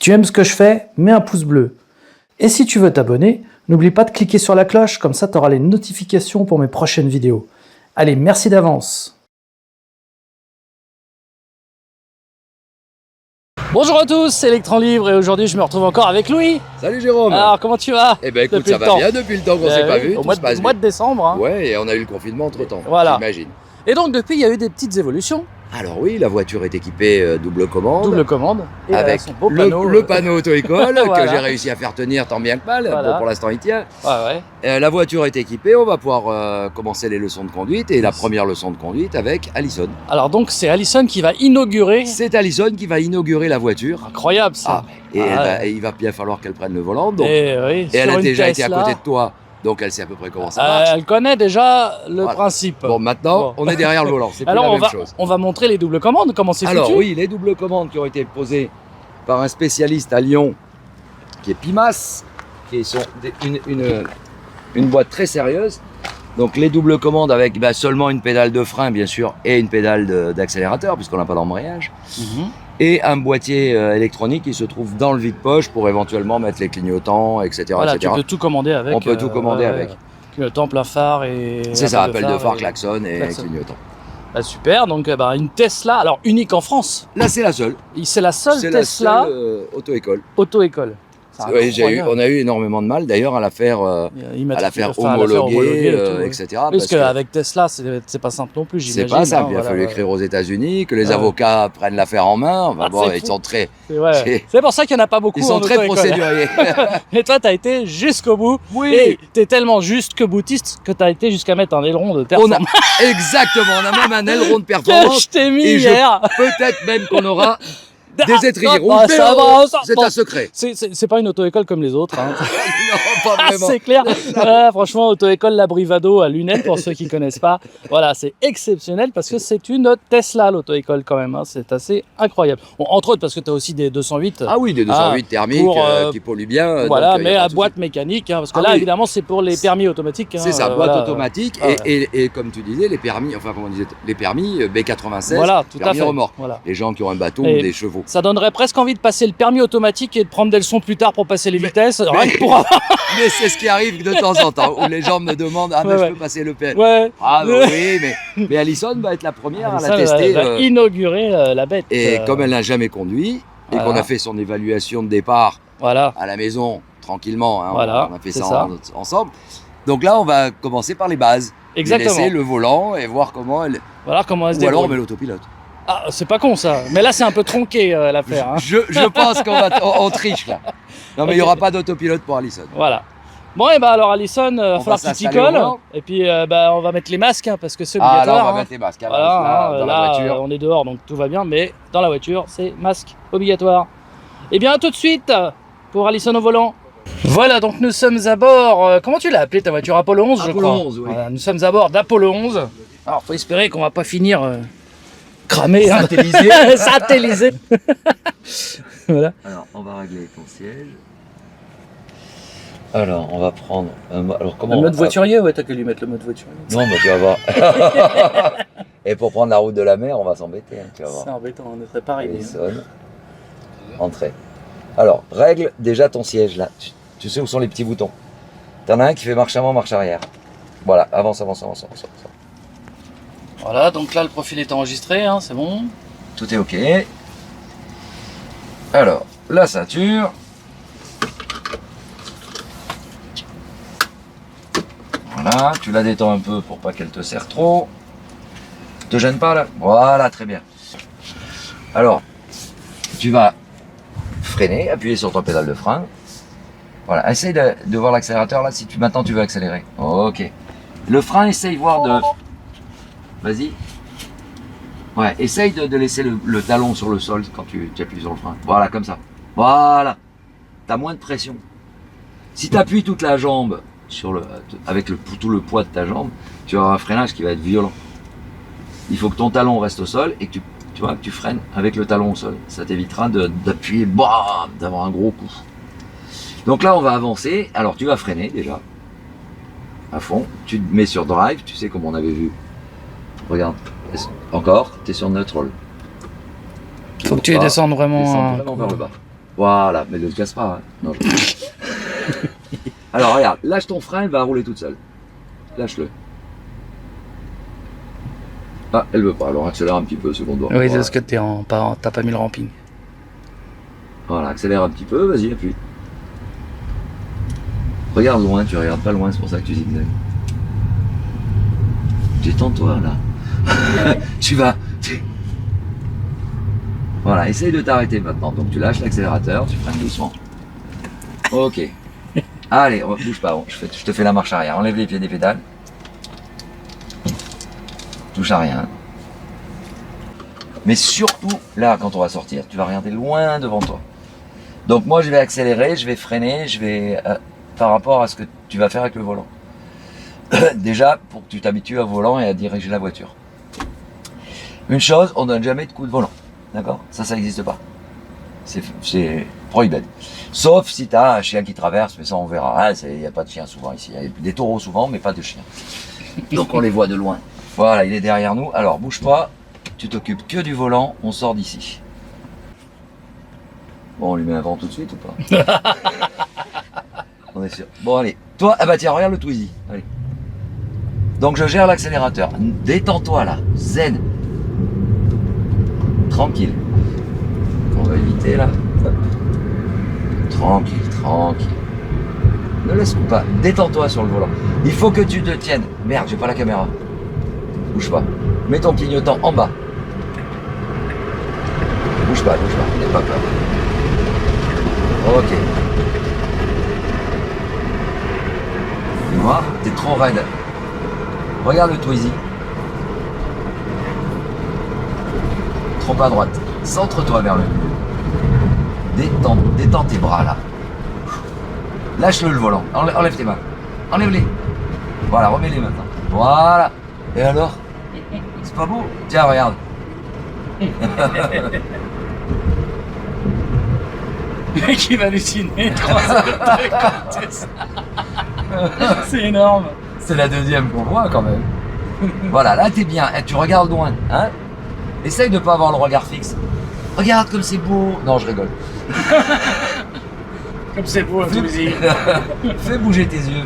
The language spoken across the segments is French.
tu aimes ce que je fais, mets un pouce bleu. Et si tu veux t'abonner, n'oublie pas de cliquer sur la cloche, comme ça tu auras les notifications pour mes prochaines vidéos. Allez, merci d'avance. Bonjour à tous, c'est Electron Libre et aujourd'hui je me retrouve encore avec Louis. Salut Jérôme. Alors comment tu vas? Eh ben écoute, ça va bien depuis le temps qu'on s'est pas vu. Au mois de décembre. Hein. Ouais, et on a eu le confinement entre temps, voilà. j'imagine. Et donc depuis il y a eu des petites évolutions. Alors oui, la voiture est équipée double commande. Double commande. Et avec son beau panneau, le panneau auto-école voilà. Que j'ai réussi à faire tenir tant bien que mal. Voilà. Bon, pour l'instant il tient. Ouais. La voiture est équipée, on va pouvoir commencer les leçons de conduite. Et la première leçon de conduite avec Alison. Alors donc c'est Alison qui va inaugurer. C'est Alison qui va inaugurer la voiture. Incroyable ça. Et il va bien falloir qu'elle prenne le volant. Donc, et elle a déjà été à Tesla, côté de toi. Donc elle sait à peu près comment ça marche. Elle connaît déjà le principe. Bon, maintenant, on est derrière le volant, c'est plus alors, la même chose. On va montrer les doubles commandes, comment c'est foutu. Alors oui, les doubles commandes qui ont été posées par un spécialiste à Lyon, qui est Pimas, qui sont une boîte très sérieuse. Donc les doubles commandes avec seulement une pédale de frein, bien sûr, et une pédale d'accélérateur, puisqu'on n'a pas d'embrayage. Et un boîtier électronique qui se trouve dans le vide-poche pour éventuellement mettre les clignotants, etc. Voilà, etc. tu peux tout commander avec. On peut tout commander avec. Clignotant, plein phare et... C'est ça, appel de phare, klaxon et clignotant. Super, donc une Tesla, alors unique en France. Là, c'est la seule. C'est la seule Tesla. C'est la seule auto-école. Auto-école. Oui, on a eu énormément de mal d'ailleurs à la faire homologuer, etc. Parce qu'avec Tesla, c'est pas simple non plus, j'imagine. C'est pas simple, il a fallu écrire aux États-Unis, que les avocats prennent l'affaire en main. Ils sont très. C'est pour ça qu'il n'y en a pas beaucoup. Ils sont très procéduriers. Et toi, tu as été jusqu'au bout. Oui. Et tu es tellement jusque boutiste que tu as été jusqu'à mettre un aileron de performance. Exactement, on a même un aileron de performance. Que je t'ai mis hier. Peut-être même qu'on aura. Des étriers rouges, c'est un secret. C'est pas une auto-école comme les autres. Hein. Non, pas vraiment. C'est clair. Franchement, auto-école La Brivado à lunettes, pour ceux qui connaissent pas. Voilà, c'est exceptionnel parce que c'est une Tesla, l'auto-école quand même. Hein. C'est assez incroyable. Bon, entre autres parce que tu as aussi des 208. Ah oui, des 208 thermiques qui polluent bien. Voilà, mais à boîte mécanique. Hein, parce que là, évidemment, c'est pour les permis automatiques. Hein, c'est ça, boîte automatique. Et comme tu disais, les permis, les permis B96, voilà, tout permis à fait. remorque. Voilà. Les gens qui ont un bateau ou des chevaux. Ça donnerait presque envie de passer le permis automatique et de prendre des leçons plus tard pour passer les vitesses. Mais c'est ce qui arrive de temps en temps, où les gens me demandent je peux passer le permis. Oui, mais Alison va être la première à la tester. Elle va inaugurer la bête. Et comme elle n'a jamais conduit, et qu'on a fait son évaluation de départ à la maison, tranquillement, on a fait ça ensemble. Donc là, on va commencer par les bases. Exactement. Laisser le volant et voir comment elle... Voilà comment elle se débrouille. Ou alors on met l'autopilote. Ah, c'est pas con ça. Mais là, c'est un peu tronqué l'affaire. Hein. Je pense qu'on triche là. Non, mais il n'y aura pas d'autopilote pour Alison. Voilà. Bon, et alors Alison, il va falloir que tu t'y colles. Et puis, on va mettre les masques parce que c'est obligatoire. Ah, là, on va mettre les masques. Voilà, dans la voiture. On est dehors, donc tout va bien. Mais dans la voiture, c'est masque obligatoire. Et bien, à tout de suite pour Alison au volant. Voilà, donc nous sommes à bord. Comment tu l'as appelé ta voiture? Apollo 11, je crois. Apollo 11, oui. Voilà, nous sommes à bord d'Apollo 11. Alors, faut espérer qu'on va pas finir cramé. Satellisé. Satellisé. Voilà. Alors, on va régler ton siège. Alors, on va prendre. Le mode voiturier, t'as qu'à lui mettre le mode voiturier. Non, mais tu vas voir. Et pour prendre la route de la mer, on va s'embêter. Tu vas voir. C'est embêtant, on est très pareil. Entrée. Alors, règle déjà ton siège là. Tu sais où sont les petits boutons. T'en as un qui fait marche avant, marche arrière. Voilà, avance. Voilà, donc là le profil est enregistré, hein, c'est bon. Tout est ok. Alors, la ceinture. Voilà, tu la détends un peu pour pas qu'elle te serre trop. Te gêne pas là? Voilà, très bien. Alors, tu vas freiner, appuyer sur ton pédale de frein. Voilà, essaye de voir l'accélérateur là si maintenant tu veux accélérer. Ok. Le frein, essaye voir de... Vas-y. Ouais, essaye de laisser le talon sur le sol quand tu appuies sur le frein. Voilà, comme ça. Voilà. T'as moins de pression. Si tu appuies toute la jambe avec tout le poids de ta jambe, tu vas avoir un freinage qui va être violent. Il faut que ton talon reste au sol et que tu freines avec le talon au sol. Ça t'évitera d'appuyer, d'avoir un gros coup. Donc là, on va avancer. Alors, tu vas freiner déjà, à fond. Tu te mets sur drive, tu sais comme on avait vu. Regarde, encore, tu es sur neutral. Faut que tu descendes vraiment vers le bas. Voilà, mais ne te casse pas. Hein. Non, Alors regarde, lâche ton frein, elle va rouler toute seule. Lâche-le. Ah, elle veut pas, alors accélère un petit peu, second doigt. Oui, c'est Voilà. parce que t'as pas mis le ramping. Voilà, accélère un petit peu, vas-y, appuie. Regarde loin, tu regardes pas loin, c'est pour ça que tu zigzags. Détends-toi là. Voilà, essaye de t'arrêter maintenant. Donc tu lâches l'accélérateur, tu freines doucement. Ok. Allez, bouge pas, je te fais la marche arrière. Enlève les pieds des pédales. Touche à rien. Mais surtout, là, quand on va sortir, tu vas regarder loin devant toi. Donc moi, je vais accélérer, je vais freiner, je vais par rapport à ce que tu vas faire avec le volant. Déjà, pour que tu t'habitues au volant et à diriger la voiture. Une chose, on donne jamais de coup de volant. D'accord? Ça n'existe pas. C'est prohibé. Sauf si tu as un chien qui traverse, mais ça on verra. Il n'y a pas de chien souvent ici. Il y a des taureaux souvent, mais pas de chiens. Donc on les voit de loin. Voilà, il est derrière nous. Alors bouge pas, tu t'occupes que du volant, on sort d'ici. Bon, on lui met un vent tout de suite ou pas? On est sûr. Bon allez, toi, ah bah tiens, regarde le Twizy. Allez. Donc je gère l'accélérateur. Détends-toi là, zen. Tranquille. On va éviter là. Hop. Tranquille, tranquille. Ne laisse pas. Détends-toi sur le volant. Il faut que tu te tiennes. Merde, j'ai pas la caméra. Bouge pas. Mets ton clignotant en bas. Bouge pas, n'aie pas peur. Ok. Tu vois, t'es trop raide. Regarde le Twizy. Trop à droite. Centre-toi vers le milieu. Détends tes bras là. Lâche-le le volant. Enlève tes mains. Enlève-les. Voilà, remets-les maintenant. Voilà. Et alors? C'est pas beau? Tiens, regarde. Le mec il va halluciner. C'est énorme. C'est la deuxième qu'on voit quand même. Voilà, là t'es bien. Tu regardes loin. Hein? Essaye de pas avoir le regard fixe. Regarde comme c'est beau. Non, je rigole. Comme c'est beau, Twizy. Fais bouger tes yeux.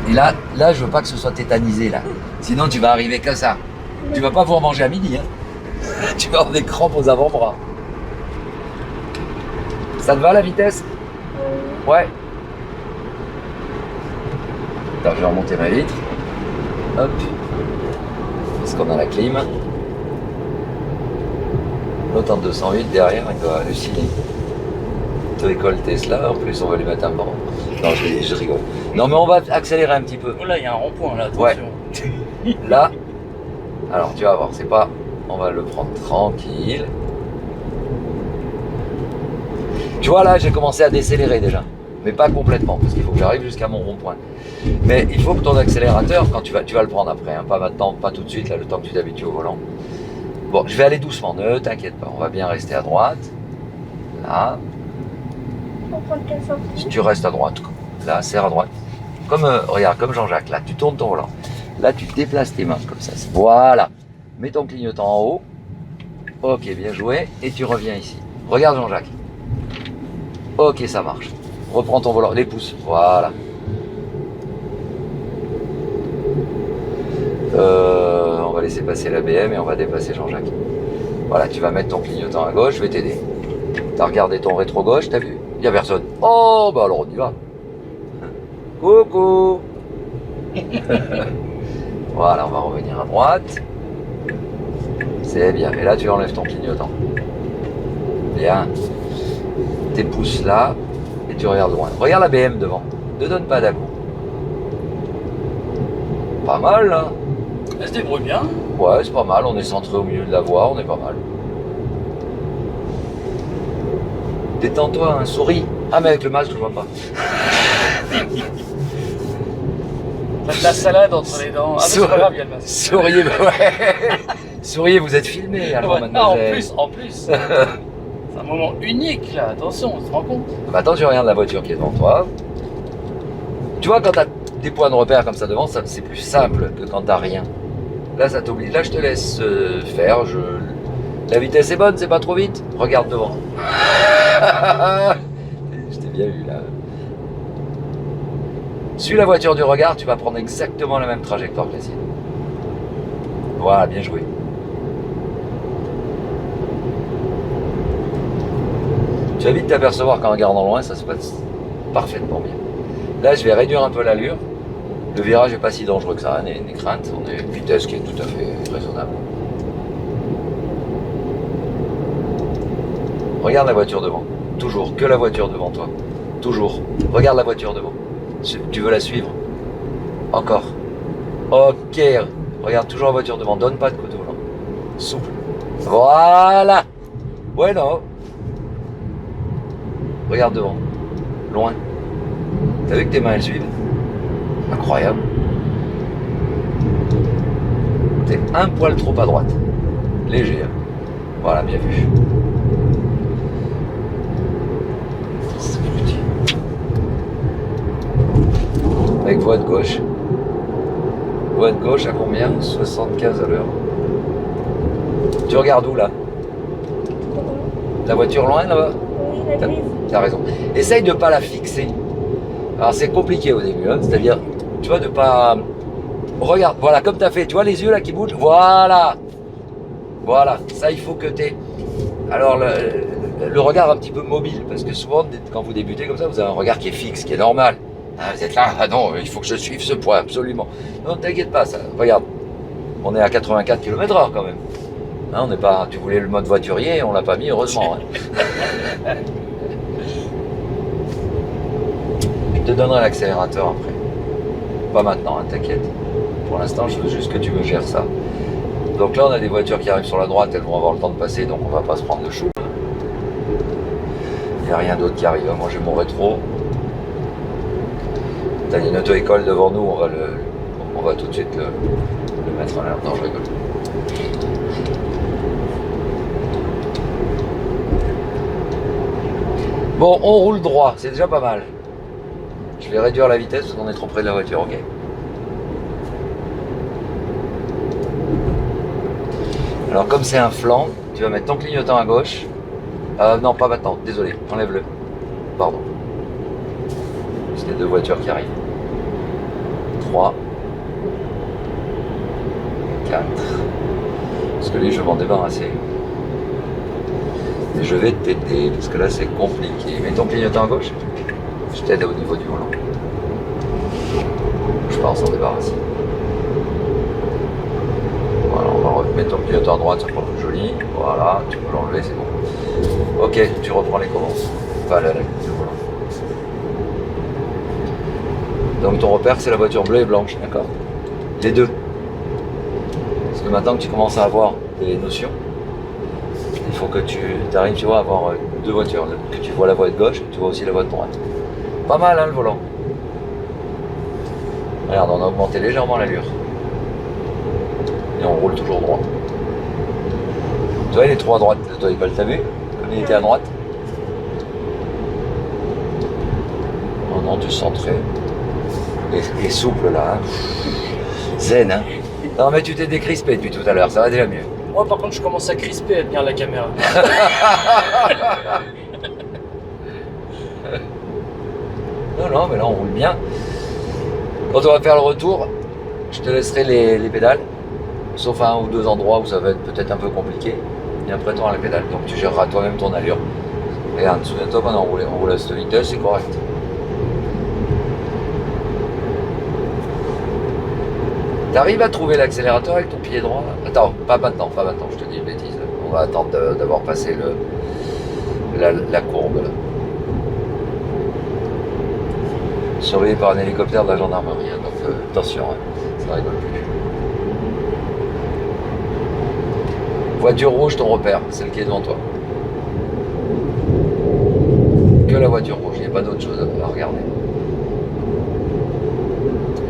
Et là, je veux pas que ce soit tétanisé là. Sinon, tu vas arriver comme ça. Tu vas pas pouvoir manger à midi. Hein. Tu vas avoir des crampes aux avant-bras. Ça te va la vitesse? Ouais. Attends, je vais remonter ma vitre. Hop. Parce qu'on a la clim. L'autre en 208 derrière, il doit halluciner. École Tesla, en plus on va lui mettre un banc. Non, je rigole. Non, mais on va accélérer un petit peu. Oh là, il y a un rond-point là, attention. Ouais. Là, alors tu vas voir, c'est pas. On va le prendre tranquille. Tu vois, là, j'ai commencé à décélérer déjà. Mais pas complètement, parce qu'il faut que j'arrive jusqu'à mon rond-point. Mais il faut que ton accélérateur, quand tu vas le prendre après, hein, pas maintenant, pas tout de suite, là, le temps que tu t'habitues au volant. Bon, je vais aller doucement, ne t'inquiète pas, on va bien rester à droite. Là. Si tu restes à droite, là, serre à droite. Comme, regarde, comme Jean-Jacques, là, tu tournes ton volant. Là, tu déplaces tes mains comme ça. Voilà. Mets ton clignotant en haut. Ok, bien joué. Et tu reviens ici. Regarde Jean-Jacques. Ok, ça marche. Reprends ton volant, les pouces. Voilà. On va laisser passer la BM et on va dépasser Jean-Jacques. Voilà, tu vas mettre ton clignotant à gauche, je vais t'aider. T'as regardé ton rétro gauche, t'as vu? Il n'y a personne. Oh, bah alors on y va. Coucou. Voilà, on va revenir à droite. C'est bien. Et là, tu enlèves ton clignotant. Bien. Tes pouces là. Et tu regardes loin. Regarde la BM devant. Ne donne pas d'à-coup. Pas mal, là. Elle se débrouille bien. Ouais, c'est pas mal. On est centré au milieu de la voie. On est pas mal. Détends-toi, hein, souris. Ah, mais avec le masque, je vois pas. T'as de la salade entre les dents. Ah, mais c'est pas grave, il y a le masque. Souriez, ouais. Souriez, vous êtes filmé, alors, Ouais, mademoiselle. en plus. C'est un moment unique, là. Attention, on se rend compte. Maintenant, tu regardes la voiture qui est devant toi. Tu vois, quand tu as des points de repère comme ça devant, c'est plus simple que quand tu n'as rien. Là, ça t'oblige. Là, je te laisse faire. La vitesse est bonne, c'est pas trop vite. Regarde devant. Je t'ai bien vu là. Suis la voiture du regard, tu vas prendre exactement la même trajectoire que la sienne. Voilà, bien joué. Tu vas vite t'apercevoir qu'en regardant loin, ça se passe parfaitement bien. Là, je vais réduire un peu l'allure. Le virage n'est pas si dangereux que ça, n'est crainte. On a une vitesse qui est tout à fait raisonnable. Regarde la voiture devant. Toujours, que la voiture devant toi. Toujours. Regarde la voiture devant. Tu veux la suivre. Encore. Ok. Regarde toujours la voiture devant. Donne pas de coup de volant. Souple. Voilà. Bueno. Regarde devant. Loin. T'as vu que tes mains elles suivent? Incroyable. T'es un poil trop à droite. Léger. Hein. Voilà, bien vu. C'est petit. Avec voie de gauche. Voie de gauche à combien? 75 à l'heure. Tu regardes où là? La voiture loin là-bas? Oui, la grise. T'as raison. Essaye de ne pas la fixer. Alors c'est compliqué au début, hein. C'est-à-dire, tu vois, de pas... Regarde, voilà, comme tu as fait, tu vois les yeux là qui bougent? Voilà. Voilà, ça il faut que tu aies... Alors le regard un petit peu mobile, parce que souvent, quand vous débutez comme ça, vous avez un regard qui est fixe, qui est normal. Ah, vous êtes là, ah non, il faut que je suive ce point, absolument. Non, t'inquiète pas, ça. Regarde, on est à 84 km/h quand même. Hein, on n'est pas... Tu voulais le mode voiturier, on l'a pas mis, heureusement. Hein. Je te donnerai l'accélérateur après. Pas maintenant, hein, t'inquiète. Pour l'instant, je veux juste que tu me gères ça. Donc là, on a des voitures qui arrivent sur la droite, elles vont avoir le temps de passer, donc on va pas se prendre de chou. Il n'y a rien d'autre qui arrive. Moi, j'ai mon rétro. T'as une auto-école devant nous, on va tout de suite le mettre en l'air. Non, je rigole. Bon, on roule droit, c'est déjà pas mal. Je vais réduire la vitesse parce qu'on est trop près de la voiture, ok. Alors comme c'est un flanc, tu vas mettre ton clignotant à gauche. Non, pas maintenant, désolé, enlève-le. Pardon. C'est les deux voitures qui arrivent. 3. 4. Parce que lui, je vais m'en débarrasser. Et je vais t'aider, parce que là, c'est compliqué. Mets ton clignotant à gauche. Je t'aide au niveau du volant. Je pense s'en débarrasser. Voilà, on va remettre ton clignotant à droite, ça sera plus joli. Voilà, tu peux l'enlever, c'est bon. Ok, tu reprends les commandes. Enfin, le volant. Donc ton repère, c'est la voiture bleue et blanche, d'accord? Les deux. Parce que maintenant que tu commences à avoir des notions, il faut que tu arrives, tu vois, à avoir deux voitures. Que tu vois la voie de gauche, tu vois aussi la voie de droite. Pas mal, hein, le volant. Regarde, on a augmenté légèrement l'allure. Et on roule toujours droit. Tu vois, il est trop à droite, l'auto-école, t'as vu? Comme il était à droite. Oh non, tu sens très... Et souple, là. Hein. Zen, hein. Non, mais tu t'es décrispé depuis tout à l'heure, ça va déjà mieux. Moi, par contre, je commence à crisper à tenir la caméra. Non, mais là, on roule bien. Quand on va faire le retour, je te laisserai les pédales. Sauf à un ou deux endroits où ça va être peut-être un peu compliqué. Et après, tu auras les pédales. Donc, tu géreras toi-même ton allure. Regarde, souviens-toi, quand on roule à cette vitesse, c'est correct. T'arrives à trouver l'accélérateur avec ton pied droit? Attends, pas maintenant, je te dis une bêtise. On va attendre d'avoir passé la courbe là. Surveillé par un hélicoptère de la gendarmerie, hein, donc attention, hein, ça rigole plus. Voiture rouge, ton repère, celle qui est devant toi. Que la voiture rouge, il n'y a pas d'autre chose à regarder.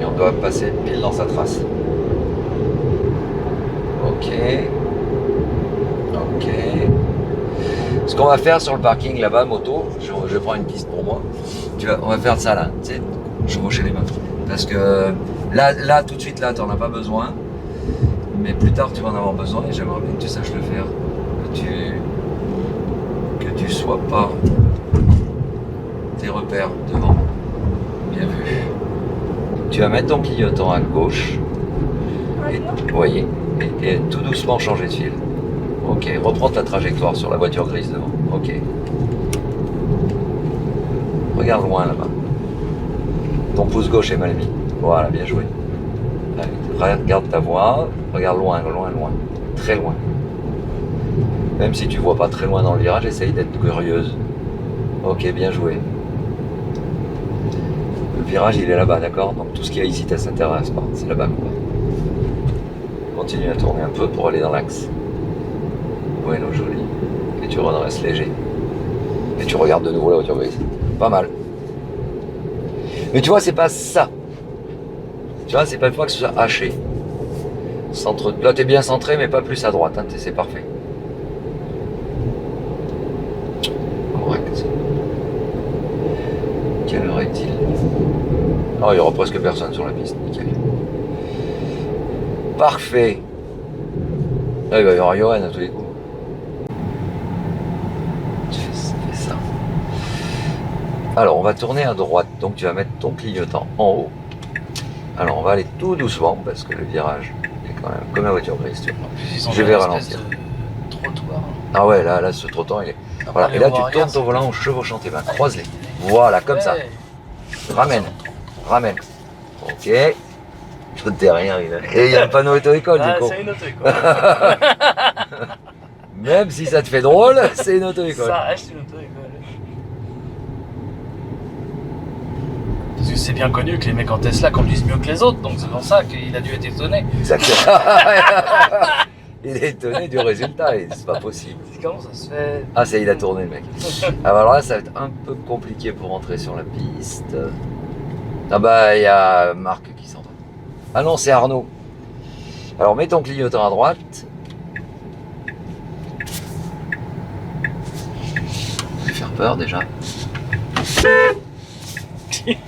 Et on doit passer pile dans sa trace. Ok. Ce qu'on va faire sur le parking là-bas, moto, je prends une piste pour moi. On va faire ça là, tu sais, chevaucher les mains. Parce que là, tout de suite, là, tu n'en as pas besoin. Mais plus tard, tu vas en avoir besoin et j'aimerais bien que tu saches le faire. tu sois pas tes repères devant. Bien vu. Tu vas mettre ton clignotant à gauche. Et, voyez, et tout doucement changer de fil. Ok, reprends ta trajectoire sur la voiture grise devant. Ok. Regarde loin là-bas. Ton pouce gauche est mal mis. Voilà, bien joué. Allez, regarde ta voie. Regarde loin, loin, loin. Très loin. Même si tu vois pas très loin dans le virage, essaye d'être curieuse. Ok, bien joué. Le virage, il est là-bas, d'accord? Donc tout ce qu'il y a ici, ça t'intéresse pas. C'est là-bas qu'on va. Continue à tourner un peu pour aller dans l'axe. Bueno, joli. Et tu redresses léger. Et tu regardes de nouveau la voiture grise. Pas mal. Mais tu vois, c'est pas ça. Tu vois, c'est pas une fois que ce soit haché. Centre... Là, t'es bien centré, mais pas plus à droite. Hein. C'est parfait. Correct. Quelle heure est-il? Oh, il n'y aura presque personne sur la piste. Nickel. Parfait. Là, il va y avoir Johan à tous les coups. Tu fais ça. Alors, on va tourner à droite. Donc, tu vas mettre ton clignotant en haut. Alors, on va aller tout doucement parce que le virage est quand même comme la voiture grise. Tu vois. Je vais ralentir. Trottoir. Ah ouais, là, ce trottoir, il est... Voilà. Et là, tu tournes ton volant en chevauchant tes mains. Croise-les. Voilà, comme ça. Ramène. Ramène. Ok. Je te dis rien, il a... Et il y a un panneau auto-école, du coup. C'est une auto-école. Même si ça te fait drôle, c'est une auto-école. Ça reste une auto-école. Parce que c'est bien connu que les mecs en Tesla conduisent mieux que les autres, donc c'est pour ça qu'il a dû être étonné. Exactement. Il est étonné du résultat, c'est pas possible. Comment ça se fait? Ah, il a tourné le mec. Alors là, ça va être un peu compliqué pour entrer sur la piste. Ah bah, il y a Marc qui s'entraîne. Ah non, c'est Arnaud. Alors, mets ton clignotant à droite. Je vais faire peur déjà. C'est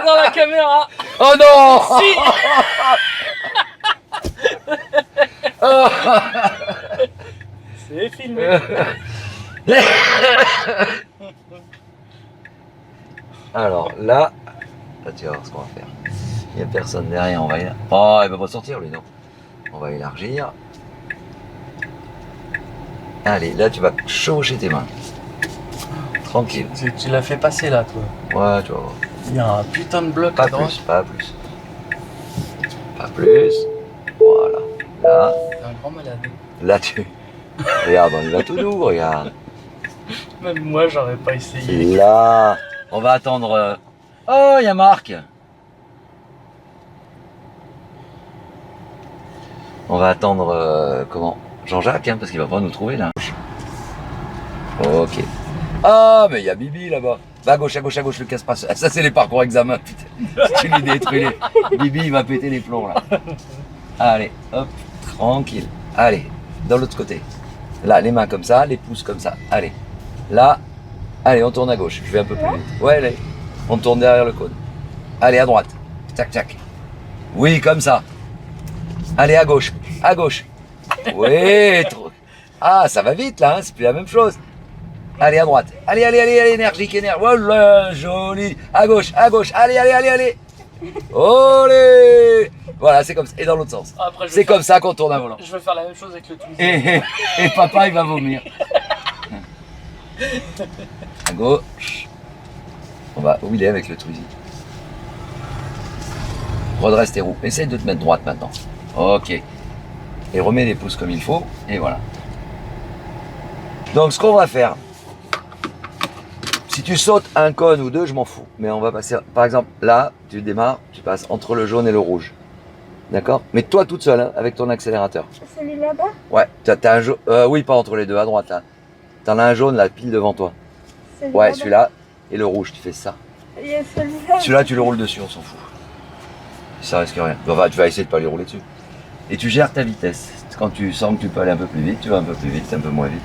dans la caméra. Oh non! Si. C'est filmé. Alors là, tu vas voir ce qu'on va faire. Il n'y a personne derrière, on va y... Oh, il va pas sortir lui, non. On va élargir. Allez, là tu vas chevaucher tes mains. Tranquille. Tu l'as fait passer là, toi. Ouais, tu vas voir. Il y a un putain de bloc Pas à droite. plus, pas plus. Pas plus. Voilà. Là, T'es un grand malade. là tu... Regarde, on y va tout doux, regarde. Même moi, j'aurais pas essayé. Là, on va attendre... Oh, il y a Marc. On va attendre... comment? Jean-Jacques, hein, parce qu'il va pas nous trouver là. Ok. Ah, mais il y a Bibi là-bas. Va à gauche, le casse pas. Ça, c'est les parcours examen, putain. Tu lui détruis les... Bibi, il va péter les plombs là. Allez, hop, tranquille. Allez, dans l'autre côté. Là, les mains comme ça, les pouces comme ça. Allez. Là, allez, on tourne à gauche. Je vais un peu plus vite. Ouais, allez. On tourne derrière le cône. Allez, à droite. Tac, tac. Oui, comme ça. Allez, à gauche. À gauche. Oui, trop. Ah, ça va vite là, hein, c'est plus la même chose. Allez, à droite. Allez, énergique, énergique. Voilà, joli. À gauche, allez. Olé. Voilà, c'est comme ça. Et dans l'autre sens. C'est comme ça qu'on tourne un volant. Je vais faire la même chose avec le tout. Et papa, il va vomir. À gauche. On va où il est avec le Twizy. Redresse tes roues. Essaye de te mettre droite maintenant. Ok. Et remets les pouces comme il faut. Et voilà. Donc ce qu'on va faire, si tu sautes un cône ou deux, je m'en fous. Mais on va passer, par exemple, là, tu démarres, tu passes entre le jaune et le rouge. D'accord? Mais toi toute seule, hein, avec ton accélérateur. Celui là-bas? Ouais, t'as un jaune. Oui, pas entre les deux, à droite là. T'en as un jaune là, pile devant toi. Ouais, celui-là et le rouge, tu fais ça. Il y a celui-là. Celui-là, tu le roules dessus, on s'en fout. Ça risque rien. Enfin, tu vas essayer de pas les rouler dessus. Et tu gères ta vitesse. Quand tu sens que tu peux aller un peu plus vite, tu vas un peu plus vite, un peu moins vite.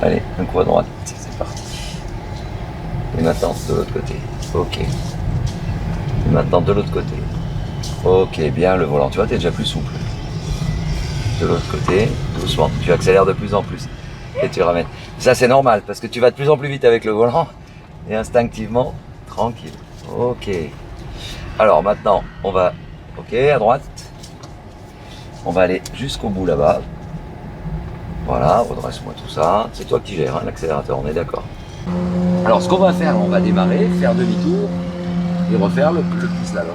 Allez, un coup à droite, c'est parti. Et maintenant, de l'autre côté. Ok. Maintenant de l'autre côté. Ok, bien le volant. Tu vois, tu es déjà plus souple. De l'autre côté, doucement. Tu accélères de plus en plus. Et tu ramènes. Ça, c'est normal parce que tu vas de plus en plus vite avec le volant. Et instinctivement, tranquille. Ok. Alors maintenant, on va... Ok, à droite. On va aller jusqu'au bout là-bas. Voilà, redresse-moi tout ça. C'est toi qui gères hein, l'accélérateur, on est d'accord. Alors ce qu'on va faire, on va démarrer, faire demi-tour et refaire le petit slalom.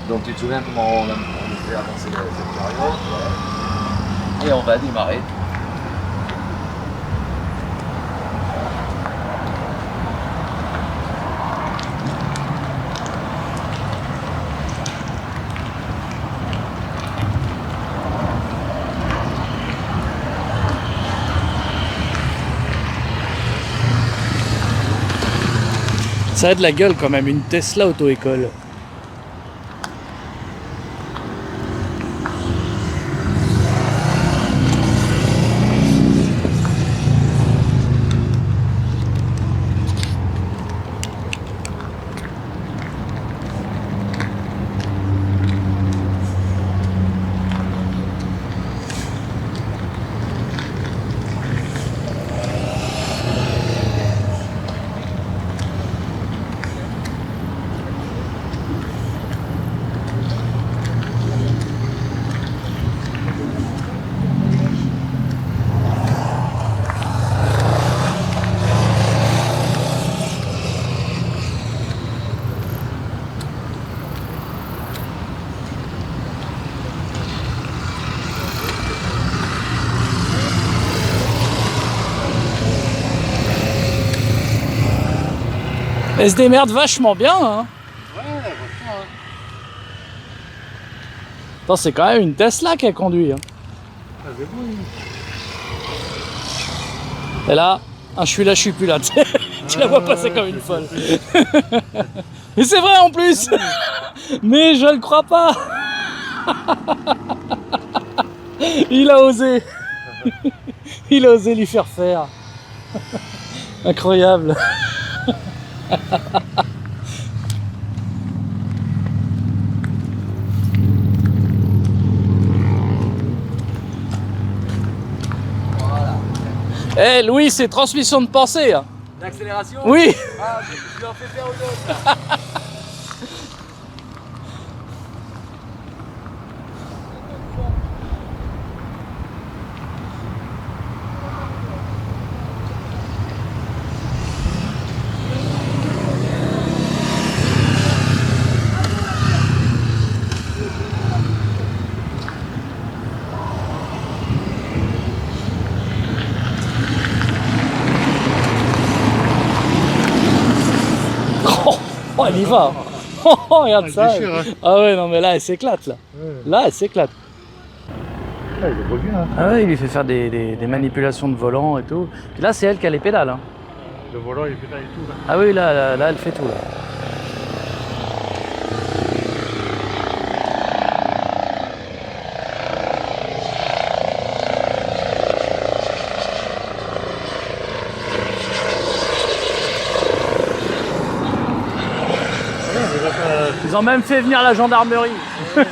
Donc tu te souviens comment on fait avancer cette chariot, ouais. Et on va démarrer. Ça a de la gueule quand même, une Tesla auto-école. Elle se démerde vachement bien, hein. Ouais, vachement. Attends, c'est quand même une Tesla qu'elle conduit. Hein. Ah, c'est bon. Et là, je suis là, je suis plus là. Tu la vois passer comme une folle. Mais c'est vrai en plus. Mais je le crois pas. Il a osé. Il a osé lui faire faire. Incroyable. Eh Louis, c'est transmission de pensée. Hein. L'accélération? Oui. Ah, je leur fais faire aux autres là. Oh, elle y va. Oh, regarde Elle ça. déchire, hein. Ah ouais, non, mais là, elle s'éclate, là. Ouais. Là, elle s'éclate. Ah, il est beau bien. Hein. Ah ouais, il lui fait faire des manipulations de volant et tout. Puis là, c'est elle qui a les pédales. Hein. Le volant, il est pédale et tout. Là. Ah oui, là, elle fait tout, là. Ils ont même fait venir la gendarmerie. Et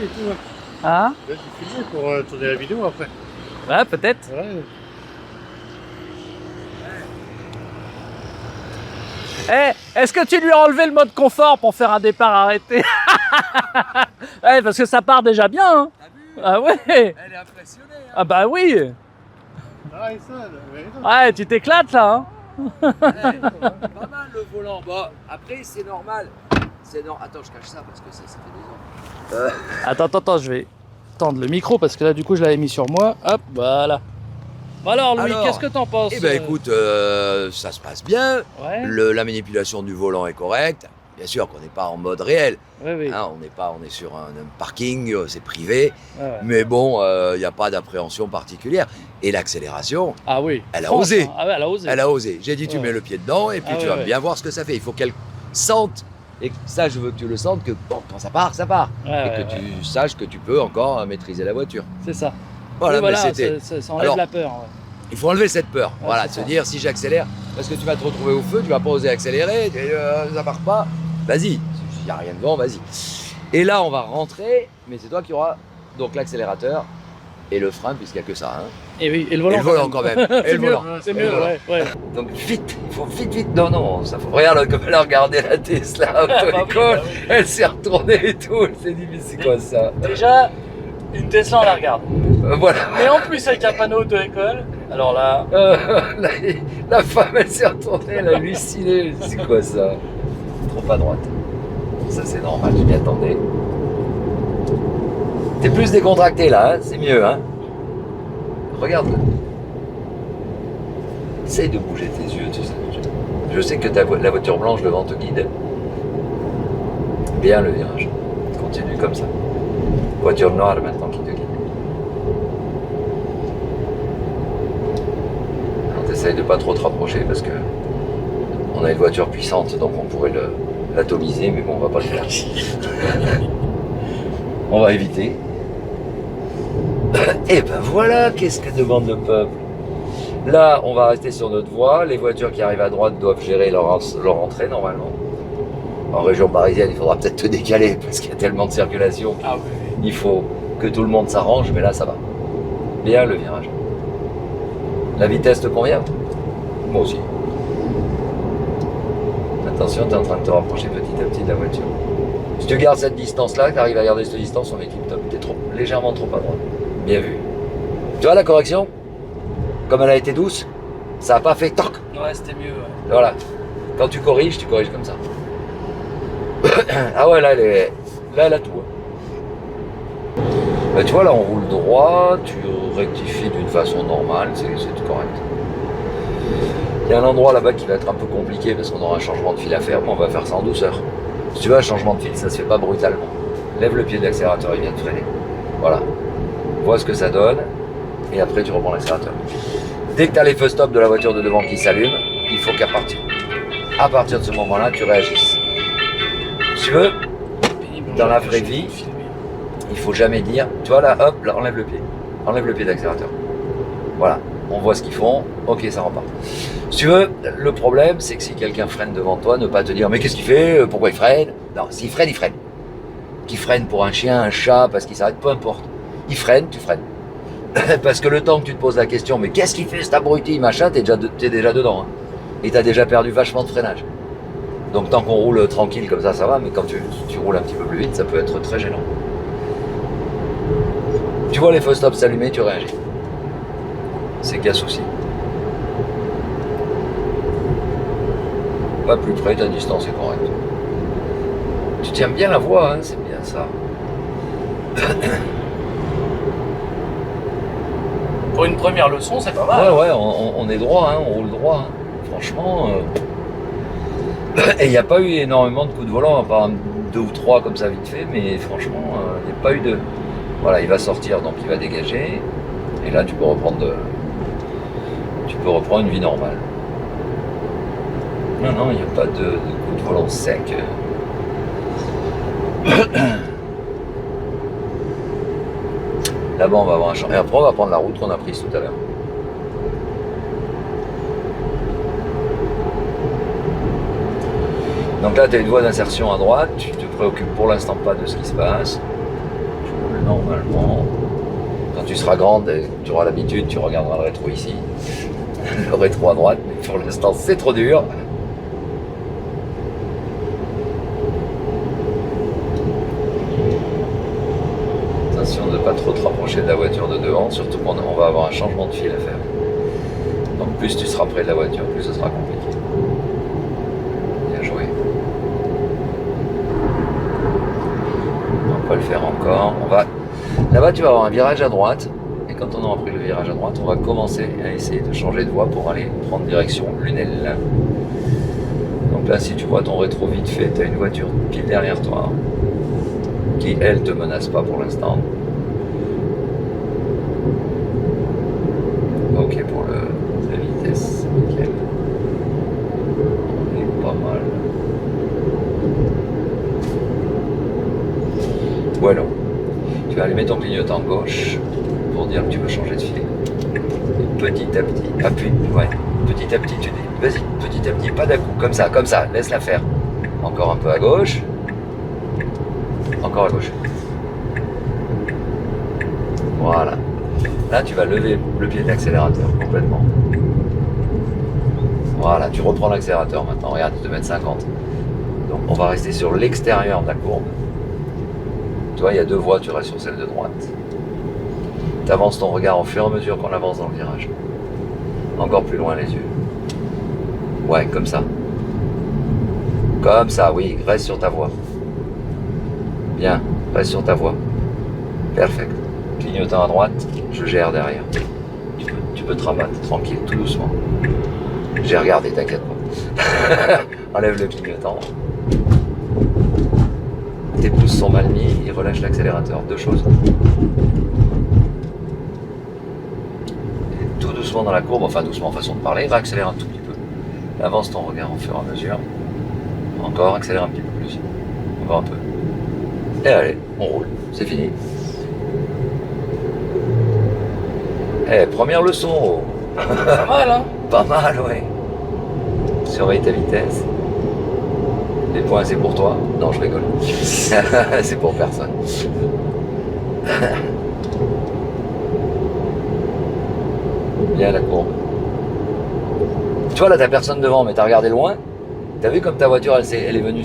tout, hein. Hein? Là, tu filmes pour tourner la vidéo après. Ouais, peut-être. Ouais. Eh, est-ce que tu lui as enlevé le mode confort pour faire un départ arrêté? Ouais, parce que ça part déjà bien. Hein. Ah ouais. Elle est impressionnée. Hein. Ah bah oui. Ah, et ça, ouais, non. Ouais, tu t'éclates là. Hein. Pas mal le volant. Bon, après c'est normal. Attends, je cache ça parce que ça fait 2 ans. Attends, je vais tendre le micro parce que là, du coup, je l'avais mis sur moi. Hop, voilà. Bon alors, Louis, Alors, qu'est-ce que t'en penses? Eh ben écoute, ça se passe bien. Ouais. La manipulation du volant est correcte. Bien sûr qu'on n'est pas en mode réel. Oui, oui. Hein, on est sur un parking, c'est privé. Ouais. Mais bon, il n'y a pas d'appréhension particulière. Et l'accélération, Ah oui. Elle a Franchement, osé. Ah ouais, elle a osé. elle a osé. J'ai dit, tu Ouais. mets le pied dedans et puis Ah tu ouais, vas ouais. bien voir ce que ça fait. Il faut qu'elle sente. Et ça, je veux que tu le sentes, que bon, quand ça part, ça part. Ouais, et ouais, que ouais. tu saches que tu peux encore maîtriser la voiture. C'est ça. Voilà, Oui, mais c'était. ça enlève Alors, la peur. Ouais. Il faut enlever cette peur. Ouais, voilà, c'est de se ça. dire si j'accélère, parce que tu vas te retrouver au feu, tu vas pas oser accélérer, ça part pas. Vas-y, il n'y a rien devant, vas-y. Et là, on va rentrer, mais c'est toi qui auras donc l'accélérateur et le frein, puisqu'il n'y a que ça. Hein. Et oui, et le Et volant. le volant quand même. Et C'est le mieux, volant. c'est Et le mieux, volant. ouais. Donc vite, il faut vite. Non, ça faut. Regarde comme elle a regardé la Tesla auto-école, elle s'est retournée et tout, elle s'est dit mais c'est quoi ça? Déjà, une Tesla, on la regarde. Voilà. Mais en plus, avec un panneau auto-école, alors là, La femme elle s'est retournée, elle a halluciné, c'est quoi ça? Trop à droite. Ça c'est normal, je m'y attendais. T'es plus décontracté là, hein, c'est mieux, hein? Regarde. Essaye de bouger tes yeux, tu sais. Je sais que la voiture blanche devant te guide. Bien le virage. Continue comme ça. Voiture noire maintenant qui te guide. Alors t'essayes de pas trop te rapprocher parce que on a une voiture puissante donc on pourrait l'atomiser mais bon on va pas le faire. On va éviter. Et ben voilà, qu'est-ce que demande le peuple. Là, on va rester sur notre voie. Les voitures qui arrivent à droite doivent gérer leur entrée normalement. En région parisienne, il faudra peut-être te décaler parce qu'il y a tellement de circulation. ah oui. Il faut que tout le monde s'arrange, mais là, ça va. Bien le virage. La vitesse te convient? Moi aussi. Attention, tu es en train de te rapprocher petit à petit de la voiture. Si tu gardes cette distance-là, que tu arrives à garder cette distance, on est tip top. Tu es légèrement trop à droite. Bien vu. Tu vois la correction? Comme elle a été douce, ça n'a pas fait toc. Ouais, c'était mieux. Ouais. Voilà. Quand tu corriges comme ça. Ah ouais, là, elle a tout. Ben, tu vois, là, on roule droit, tu rectifies d'une façon normale, c'est tout correct. Il y a un endroit là-bas qui va être un peu compliqué parce qu'on aura un changement de fil à faire, mais on va faire ça en douceur. Si tu veux un changement de fil, ça se fait pas brutalement. Lève le pied de l'accélérateur, il vient de freiner. Voilà. Vois ce que ça donne, et après tu reprends l'accélérateur. Dès que tu as les feux stop de la voiture de devant qui s'allument, il faut qu'à partir de ce moment-là, tu réagisses. Si tu veux, dans la vraie vie, il faut jamais dire, tu vois là, hop, là, enlève le pied d'accélérateur. Voilà, on voit ce qu'ils font, ok, ça repart. Si tu veux, le problème, c'est que si quelqu'un freine devant toi, ne pas te dire, mais qu'est-ce qu'il fait, pourquoi il freine? Non, s'il freine, il freine. Qu'il freine pour un chien, un chat, parce qu'il s'arrête, peu importe. Il freine, tu freines. Parce que le temps que tu te poses la question, mais qu'est-ce qu'il fait cet abruti, machin, t'es déjà dedans. Hein. Et t'as déjà perdu vachement de freinage. Donc tant qu'on roule tranquille comme ça va, mais quand tu roules un petit peu plus vite, ça peut être très gênant. Tu vois les feux stop s'allumer, tu réagis. C'est qu'il y a souci. Pas plus près, ta distance est correcte. Tu tiens bien la voie, hein, c'est bien ça. Pour une première leçon, c'est pas mal. Ouais, on est droit, hein, on roule droit. Hein. Franchement. Et il n'y a pas eu énormément de coups de volant, à part 2 ou 3 comme ça vite fait, mais franchement, il n'y a pas eu de. Voilà, il va sortir, donc il va dégager. Et là, tu peux reprendre une vie normale. Non, il n'y a pas de coup de volant sec. Là-bas, on va avoir un champ. Et après, on va prendre la route qu'on a prise tout à l'heure. Donc là, tu as une voie d'insertion à droite. Tu te préoccupes pour l'instant pas de ce qui se passe. Tu roules normalement. Quand tu seras grande, tu auras l'habitude, tu regarderas le rétro ici. Le rétro à droite, mais pour l'instant, c'est trop dur. Attention de ne pas trop te rapprocher de la voiture de devant, surtout qu'on va avoir un changement de fil à faire. Donc plus tu seras près de la voiture, plus ce sera compliqué. Bien joué. On va le faire encore. Là-bas tu vas avoir un virage à droite, et quand on aura pris le virage à droite, on va commencer à essayer de changer de voie pour aller prendre direction Lunel. Donc là si tu vois ton rétro vite fait, tu as une voiture pile derrière toi, qui elle te menace pas pour l'instant. Ok pour la vitesse, nickel. On est pas mal. Voilà. Tu vas allumer ton clignotant gauche pour dire que tu veux changer de fil. petit à petit, appuie, ouais, petit à petit, tu dis, vas-y, petit à petit, pas d'un coup, comme ça, laisse-la faire. Encore un peu à gauche, encore à gauche. Voilà. Là, tu vas lever le pied de l'accélérateur complètement. Voilà, tu reprends l'accélérateur maintenant. Regarde, tu te mets 50. Donc, on va rester sur l'extérieur de la courbe. Tu vois, il y a deux voies, tu restes sur celle de droite. Tu avances ton regard au fur et à mesure qu'on avance dans le virage. Encore plus loin les yeux. Ouais, comme ça. Comme ça, oui, reste sur ta voie. Bien, reste sur ta voie. Perfect. Clignotant à droite, je gère derrière. Tu peux te rabattre, tranquille, tout doucement. J'ai regardé, t'inquiète pas. Enlève le clignotant. Tes pouces sont mal mis, et relâche l'accélérateur. Deux choses. Et tout doucement dans la courbe, enfin doucement façon de parler, va accélérer un tout petit peu. Avance ton regard au fur et à mesure. Encore, accélère un petit peu plus. Encore un peu. Et allez, on roule. C'est fini. Eh, première leçon. Pas mal, hein? Pas mal, ouais. Surveille ta vitesse. Les points, c'est pour toi. Non, je rigole. C'est pour personne. Bien la courbe. Tu vois, là, t'as personne devant, mais t'as regardé loin. T'as vu comme ta voiture, elle est venue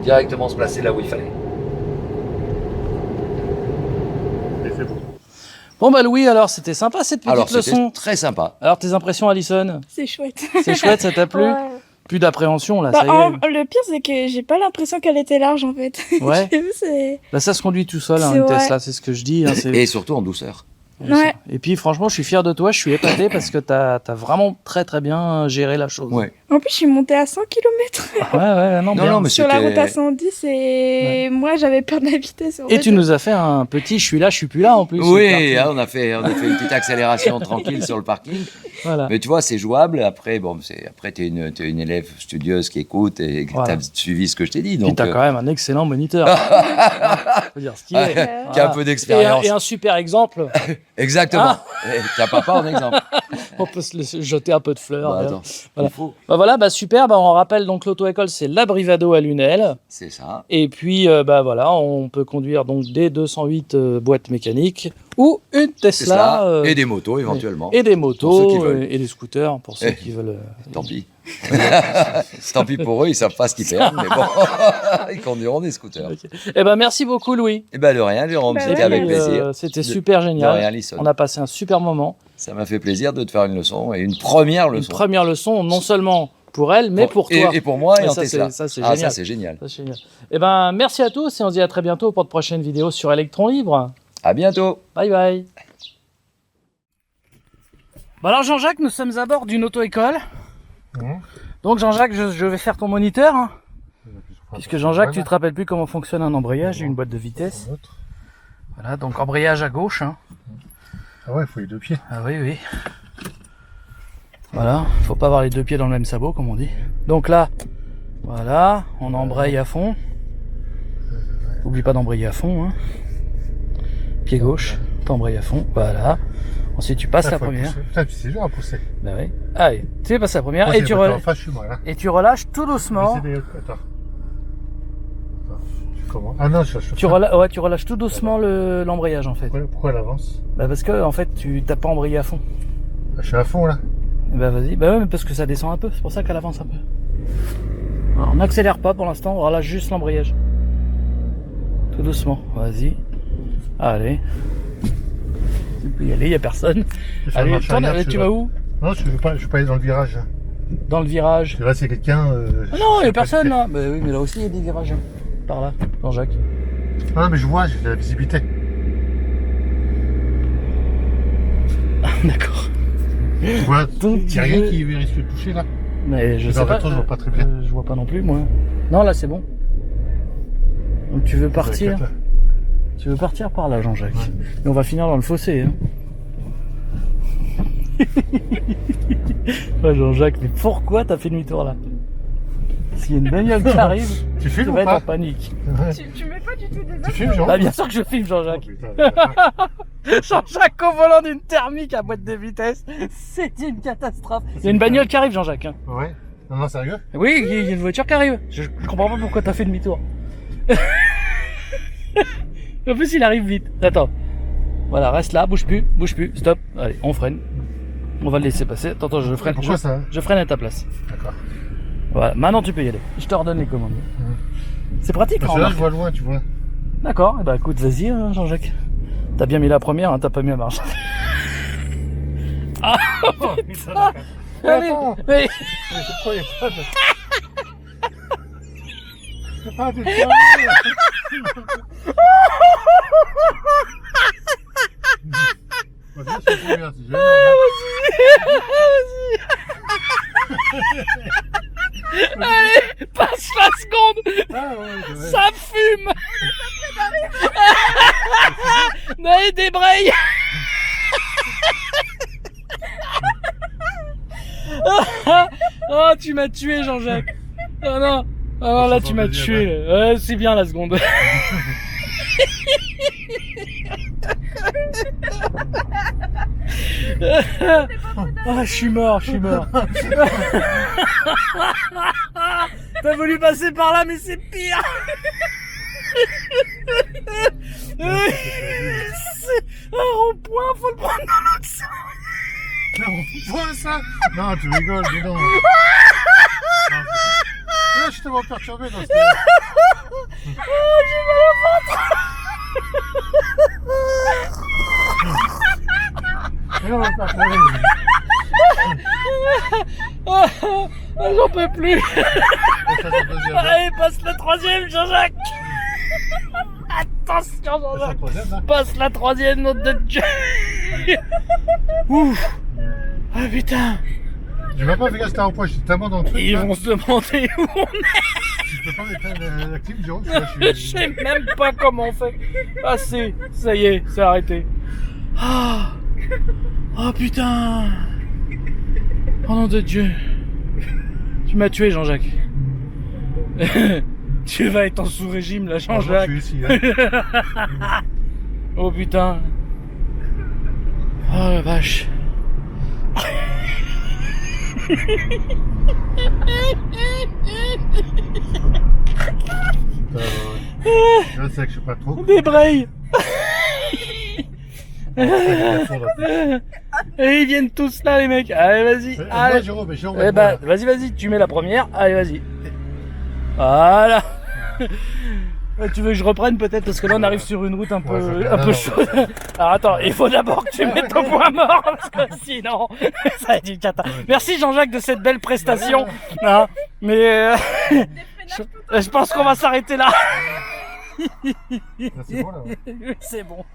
directement se placer là où il fallait. Et c'est bon. Bon bah Louis, alors c'était sympa cette petite Alors, leçon. c'était très sympa. Alors tes impressions, Alison? C'est chouette. C'est chouette, ça t'a plu? Ouais. Plus d'appréhension là, Bah, ça y est. le pire, c'est que j'ai pas l'impression qu'elle était large en fait. Ouais. J'ai vu, c'est. Là, ça se conduit tout seul, hein, C'est une vrai. Tesla, c'est ce que je dis. Hein, Et surtout en douceur. Ouais. Et puis franchement, je suis fier de toi, je suis épaté parce que t'as vraiment très très bien géré la chose. Ouais. En plus, je suis montée à 100 km Ouais, non, bien. mais sur la c'était- route à 110 et moi, j'avais peur de la vitesse. en Et fait. tu nous as fait un petit je suis là, je suis plus là en plus. sur le Oui, parking. hein, on a fait une petite accélération tranquille sur le parking. Voilà. Mais tu vois, c'est jouable. Après, bon, t'es une élève studieuse qui écoute et Voilà. t'as suivi ce que je t'ai dit. Puis Donc, t'as quand même un excellent moniteur. Faut dire ce qu'il est. qui a un peu d'expérience. Et un super exemple. Exactement. Ah. Et t'as papa en exemple. On peut se laisser jeter un peu de fleurs. Bah, Voilà. attends, Voilà. il faut. Bah voilà, bah super. Bah on rappelle donc l'auto-école, c'est la Brivado à Lunel. C'est ça. Et puis bah voilà, on peut conduire donc des 208 boîtes mécaniques ou une C'est Tesla ça. Et des motos éventuellement. et des Pour ceux motos qui veulent. et des scooters pour ceux Eh. qui veulent. Tant pis. Tant pis pour eux, ils savent pas ce qu'ils perdent, mais bon, ils conduiront des scooters. Eh ben merci beaucoup Louis. Eh ben de rien, Jérôme, Bah c'était ouais. avec Et, plaisir. C'était De- super De rien, génial. Alison. On a passé un super moment. Ça m'a fait plaisir de te faire une leçon et une première Une leçon. première leçon, non seulement pour elle, mais pour toi. Et pour moi et Mais en ça, Tesla. c'est Ah, génial. ça c'est génial. Ça, c'est génial. Eh ben merci à tous et on se dit à très bientôt pour de prochaines vidéos sur Electron Libre. À bientôt. Bye bye. Bon alors Jean-Jacques, nous sommes à bord d'une auto-école. Mhm. Donc Jean-Jacques, je vais faire ton moniteur. Hein, puisque Jean-Jacques, tu te rappelles plus comment fonctionne un embrayage et une boîte de vitesse. Voilà, donc embrayage à gauche. Hein. Ah ouais, il faut les deux pieds. Ah oui, oui. Voilà, faut pas avoir les deux pieds dans le même sabot, comme on dit. Donc là, voilà, on embraye à fond. Oublie pas d'embrayer à fond. Hein. Pied gauche, t'embrayes à fond. Voilà. Ensuite, tu passes la première. Putain, tu sais, dur à pousser. Bah oui. Allez, tu passes la première Moi, et j'ai tu, pas été relâches, en face, je suis mal, hein. et tu relâches tout doucement. Mais c'est des- Attends. Tu commences. Ah non, Tu relâches tout doucement l'embrayage en fait. Pourquoi elle avance? Bah parce que en fait, tu t'as pas embrayé à fond. Je suis à fond là. Bah vas-y. Bah ouais, mais parce que ça descend un peu. C'est pour ça qu'elle avance un peu. Alors, on n'accélère pas pour l'instant. On relâche juste l'embrayage. Tout doucement. Vas-y. Allez. Tu peux y aller. Y a personne. Je fais Allez, marche tourne. arrière, Tu vas où? Non, je veux pas aller dans le virage. Dans le virage. Je vais c'est quelqu'un. Ah non, y a personne là. Bah oui, mais là aussi il y a des virages. Hein. Par là, Jean-Jacques. Non, mais je vois, j'ai de la visibilité. D'accord. Tu vois, Donc, il n'y a tu rien veux- qui risque de toucher là. Mais je Dans sais le pas. retour, je vois pas très bien. Je vois pas non plus moi. Non là c'est bon. Donc tu veux partir. Tu veux partir par là, Jean-Jacques. Et on va finir dans le fossé. Hein. Ouais, Jean-Jacques, mais pourquoi t'as fait demi-tour là? S'il y a une bagnole qui arrive, Tu tu filmes vas ou être en pas? panique. Ouais. Tu mets pas du tout des Tu filmes, Jean? Bah bien sûr que je filme, Jean-Jacques. Oh, putain. Jean-Jacques au volant d'une thermique à boîte de vitesse. C'est une catastrophe. Il y a une bagnole qui arrive, Jean-Jacques. Hein. Ouais. Non, non, sérieux? Oui, il y a une voiture qui arrive. Je comprends pas pourquoi t'as fait demi-tour. En plus, il arrive vite. Attends. Voilà, reste là, bouge plus, stop. Allez, on freine. On va le laisser passer. Attends, je freine. Pourquoi ça? Je freine à ta place. D'accord. Voilà, maintenant tu peux y aller. Je te redonne les commandes. C'est pratique, Parce hein, que là, remarque. je vois loin, tu vois. D'accord, bah écoute, vas-y, hein, Jean-Jacques. T'as bien mis la première, hein, t'as pas mis la marche. Ah, Oh, putain. Allez, attends. mais... Mais je croyais pas. Ah, t'es sérieux? Vas-y, je te préviens, c'est génial. Allez, passe la seconde. Ah, ouais, ouais. Ça fume. Allez, débraye. Oh, tu m'as tué, Jean-Jacques. Oh non. Oh non, là, tu m'as tué. Ouais, c'est bien la seconde. Ah, je suis mort. T'as voulu passer par là, mais c'est pire. C'est un rond-point, faut le prendre dans l'autre sens. Non, point ça. Non, tu rigoles, dis donc. Là, je te vois perturber dans ce cas. Oh, j'ai mal au ventre. Là, on va perturber. Oh, j'en peux plus. Ça, c'est le deuxième. Allez, passe le troisième, Jean-Jacques. Attention, C'est le Jean-Jacques. troisième, là. Passe la troisième, note de Dieu. Ouf. Ah putain. J'ai même pas fait gaffe, c'était en point, j'étais tellement dans le truc. Ils là. vont se demander où on Je peux pas mettre la clim, Jérôme, est. Je sais même pas comment on fait. Ah si, ça y est, c'est arrêté. Ah. Oh putain. Oh nom de Dieu. Tu m'as tué, Jean-Jacques. Tu vas être en sous-régime là, Jean-Jacques. Je suis ici, hein. Oh putain. Oh la vache. Je sais que je suis pas trop. Débraye. Ouais, Et ils viennent tous là, les mecs. Allez, vas-y. moi, Allez. Jérôme, Eh ben, vas-y, tu mets la première. Allez, vas-y. Voilà. Tu veux que je reprenne peut-être parce que là on arrive sur une route un peu, Ouais, ça fait- un non, peu non. chaude. Alors attends, il faut d'abord que tu mettes au point mort parce que sinon ça va être une cata. Merci Jean-Jacques de cette belle prestation. Hein, mais je pense qu'on va s'arrêter là. C'est bon, là. Oui, c'est bon.